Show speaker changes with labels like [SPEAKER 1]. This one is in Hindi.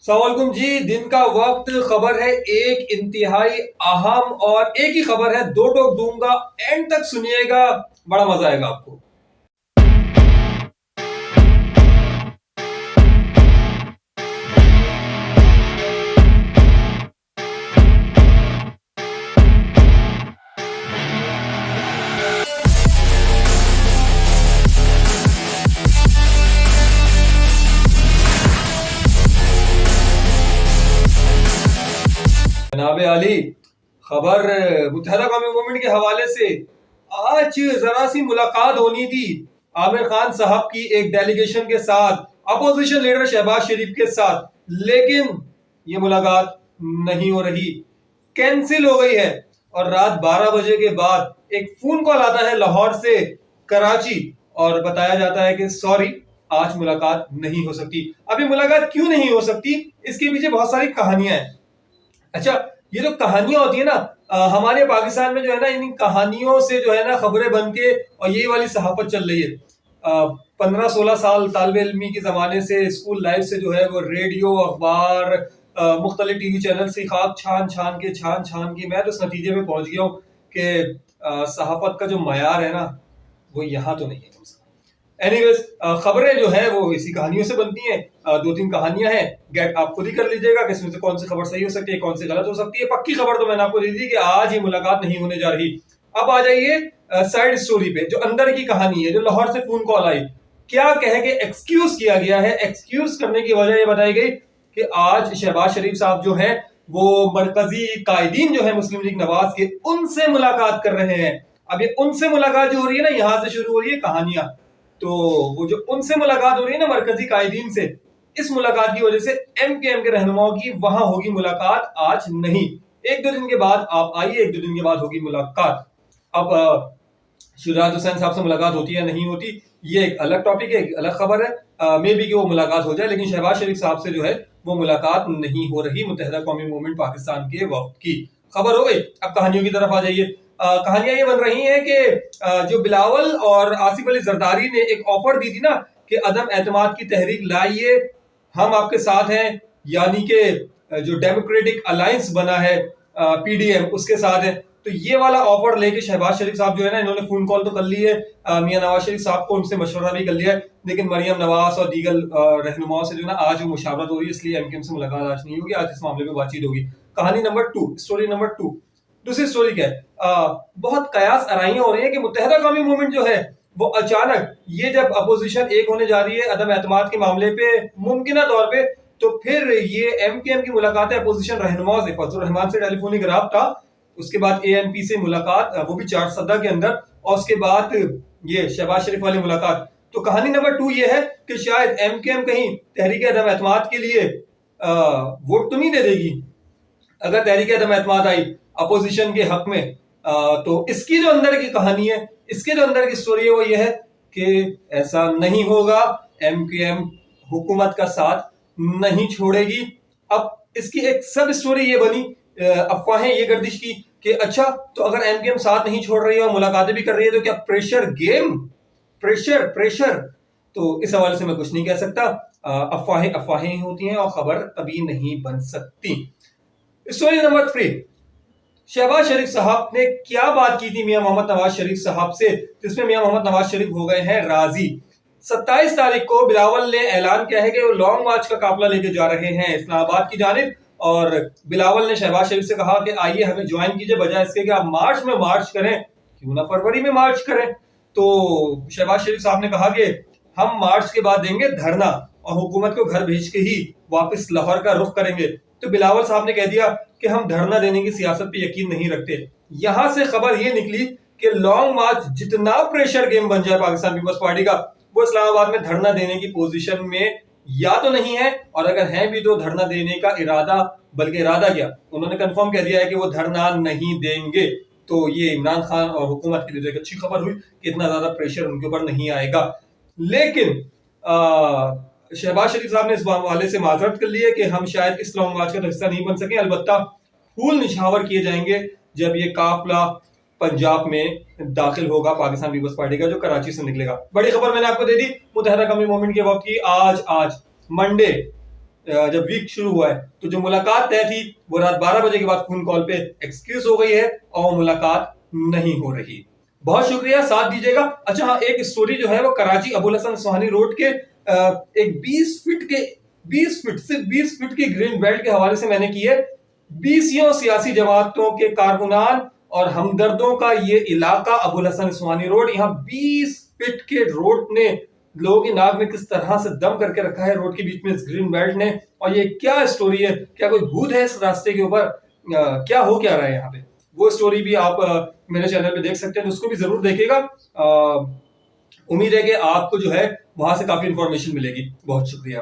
[SPEAKER 1] सलामुकुम जी। दिन का वक्त, खबर है एक इंतहाई अहम और एक ही खबर है, दो टोक दूंगा, एंड तक सुनिएगा, बड़ा मजा आएगा आपको। जनाब आली, खबर मुत्तहदा कौमी मूवमेंट के हवाले से आज जरा सी मुलाकात होनी थी आमिर खान साहब की एक डेलीगेशन के साथ, अपोजिशन लीडर शहबाज शरीफ के साथ, लेकिन ये मुलाकात नहीं हो रही, कैंसिल हो गई है। और रात 12 बजे के बाद एक फोन कॉल आता है लाहौर से कराची और बताया जाता है कि सॉरी, आज मुलाकात नहीं हो सकती। अब ये मुलाकात क्यों नहीं हो सकती, इसके पीछे बहुत सारी कहानियां हैं। अच्छा, ये जो कहानियां होती है ना, हमारे पाकिस्तान में जो है ना, इन कहानियों से जो है ना खबरें बन के और यही वाली सहाफत चल रही है। 15-16 साल तालिब इल्मी के जमाने से, स्कूल लाइफ से जो है वो रेडियो, अखबार, मुख्तलिफ टीवी चैनल से खाक छान छान के मैं तो इस नतीजे में पहुंच गया हूँ कि सहाफत का जो मयार है ना, वो यहाँ तो नहीं है। एनीवेज, खबरें जो है वो इसी कहानियों से बनती हैं। 2-3 कहानियां हैं, गेट आप खुद ही कर लीजिएगा कि इसमें से कौन सी खबर सही हो सकती है, कौन सी गलत हो सकती है। पक्की खबर तो मैंने आपको दे दी कि आज ये मुलाकात नहीं होने जा रही। अब आ जाइए साइड स्टोरी पे, जो अंदर की कहानी है, जो लाहौर से फोन कॉल आई, क्या कह के एक्सक्यूज किया गया है। एक्सक्यूज करने की वजह ये बताई गई कि आज शहबाज शरीफ साहब जो है वो मरकजी कायदीन जो है मुस्लिम लीग नवाज के, उनसे मुलाकात कर रहे हैं। अब ये उनसे मुलाकात जो हो रही है ना, यहां से शुरू हो रही है कहानियां। तो वो जो उनसे मुलाकात हो रही है ना मरकजी कायदीन से, इस मुलाकात की वजह से एमकेएम के रहनुमाओं की वहां होगी मुलाकात, आज नहीं। 1-2 दिन के बाद आप आइए, 1-2 दिन के बाद होगी मुलाकात। अब शुजात हुसैन साहब से मुलाकात होती है नहीं होती, ये एक अलग टॉपिक है, एक अलग खबर है। मे बी कि वो मुलाकात हो जाए, लेकिन शहबाज शरीफ साहब से जो है वो मुलाकात नहीं हो रही। मुत्तहदा कौमी मूवमेंट पाकिस्तान के वक्त की खबर हो गई। अब कहानियों की तरफ आ जाइए। कहानियां ये बन रही हैं कि जो बिलावल और आसिफ अली जरदारी ने एक ऑफर दी थी ना कि अदम एतमाद की तहरीक लाइए, हम आपके साथ हैं, यानी कि जो डेमोक्रेटिक अलायंस बना है पीडीएम, उसके साथ है। तो ये वाला ऑफर लेके शहबाज शरीफ साहब जो है ना, इन्होंने फोन कॉल तो कर ली है मियां नवाज शरीफ साहब को, उनसे मशवरा भी कर लिया है, लेकिन मरियम नवाज और दीगर रहनुमाओं से जो ना आज वो मुशावरत हो रही है, इसलिए एमकेएम से मुलाकात आज नहीं होगी, आज इस मामले में बातचीत होगी। कहानी नंबर 2, स्टोरी नंबर 2। दूसरी स्टोरी क्या है, बहुत कयास आराइयां हो रही है कि मुत्तहदा कौमी मूवमेंट जो है वो अचानक, ये जब अपोजिशन एक होने जा रही है अदम एतमाद के मामले पे मुमकिन तौर पे, तो फिर ये एमकेएम की मुलाकात है अपोजिशन रहनुमाओं से, फजलुर रहमान से टेलीफोनिक राब्ता, उसके बाद एएनपी से मुलाकात, वो भी 4 सदा के अंदर, और उसके बाद ये शहबाज शरीफ वाली मुलाकात। तो कहानी नंबर 2 ये है कि शायद एमकेएम कहीं तहरीक अदम एतमाद के लिए वोट तो नहीं दे देगी। अगर तहरीक अदम एतमाद आई अपोजिशन के हक में, तो इसकी जो अंदर की कहानी है, इसके जो अंदर की स्टोरी है, वो ये है कि ऐसा नहीं होगा, एमकेएम हुकूमत का साथ नहीं छोड़ेगी। अब इसकी एक सब स्टोरी ये बनी, अफवाहें ये गर्दिश की कि अच्छा, तो अगर एमकेएम साथ नहीं छोड़ रही है और मुलाकातें भी कर रही है, तो क्या प्रेशर गेम, प्रेशर। तो इस हवाले से मैं कुछ नहीं कह सकता। अफवाहें अफवाहें ही होती हैं और खबर कभी नहीं बन सकती। स्टोरी नंबर 3, शहबाज शरीफ साहब ने क्या बात की थी मियां मोहम्मद नवाज शरीफ साहब से, जिसमें मियां मोहम्मद नवाज शरीफ हो गए हैं राजी। 27 तारीख को बिलावल ने ऐलान किया है कि वो लॉन्ग मार्च का काफिला लेके जा रहे हैं इस्लामाबाद की जानिब, और बिलावल ने शहबाज शरीफ से कहा कि आइए हमें ज्वाइन कीजिए, बजाय इसके कि आप मार्च में मार्च करें, क्यों ना फरवरी में मार्च करें। तो शहबाज शरीफ साहब ने कहा कि हम मार्च के बाद देंगे धरना और हुकूमत को घर भेज के ही वापस लाहौर का रुख करेंगे। तो बिलावल साहब ने कह दिया कि हम धरना देने की सियासत पे यकीन नहीं रखते। यहां से खबर ये निकली कि लॉन्ग मार्च जितना प्रेशर गेम बन जाए पाकिस्तान पीपल्स पार्टी का, वो इस्लामाबाद में धरना देने की पोजीशन में या तो नहीं है, और अगर है भी तो धरना देने का इरादा, बल्कि इरादा क्या, उन्होंने कंफर्म कह दिया है कि वो धरना नहीं देंगे। तो ये इमरान खान और हुकूमत के लिए एक अच्छी खबर हुई कि इतना ज्यादा प्रेशर उनके ऊपर नहीं आएगा। लेकिन शहबाज शरीफ साहब ने इस हवाले से माजरत कर ली है कि हम शायद इस लॉन्ग मार्च का हिस्सा नहीं बन सके, अलबत्ता फूल निछावर किए जाएंगे जब ये काफिला पंजाब में दाखिल होगा पाकिस्तान पीपल्स पार्टी का, जो कराची से निकलेगा। बड़ी खबर मैंने आपको दे दी मुत्तहदा कौमी मूवमेंट के वक्त की। आज मंडे जब वीक शुरू हुआ है, तो जो मुलाकात तय थी वो रात 12 बजे के बाद फोन कॉल पे एक्सक्यूज हो गई है और वो मुलाकात नहीं हो रही। बहुत शुक्रिया, साथ दीजिएगा। अच्छा हाँ, एक स्टोरी जो है वो कराची अबुल हसन सुहानी रोड के एक 20 फीट के ग्रीन बेल्ट के हवाले से मैंने की है। 20 सियासी जमातों के कारकुनान और हमदर्दों का ये इलाका अबुल हसन सुहानी रोड, यहाँ 20 फीट के रोड ने लोगों की नाक में किस तरह से दम करके रखा है रोड के बीच में इस ग्रीन बेल्ट ने। और ये क्या स्टोरी है, क्या कोई भूत है इस रास्ते के ऊपर, क्या हो क्या रहा है यहाँ पे, वो स्टोरी भी आप मेरे चैनल पे देख सकते हैं, तो उसको भी जरूर देखिएगा। उम्मीद है कि आपको जो है वहां से काफी इंफॉर्मेशन मिलेगी। बहुत शुक्रिया।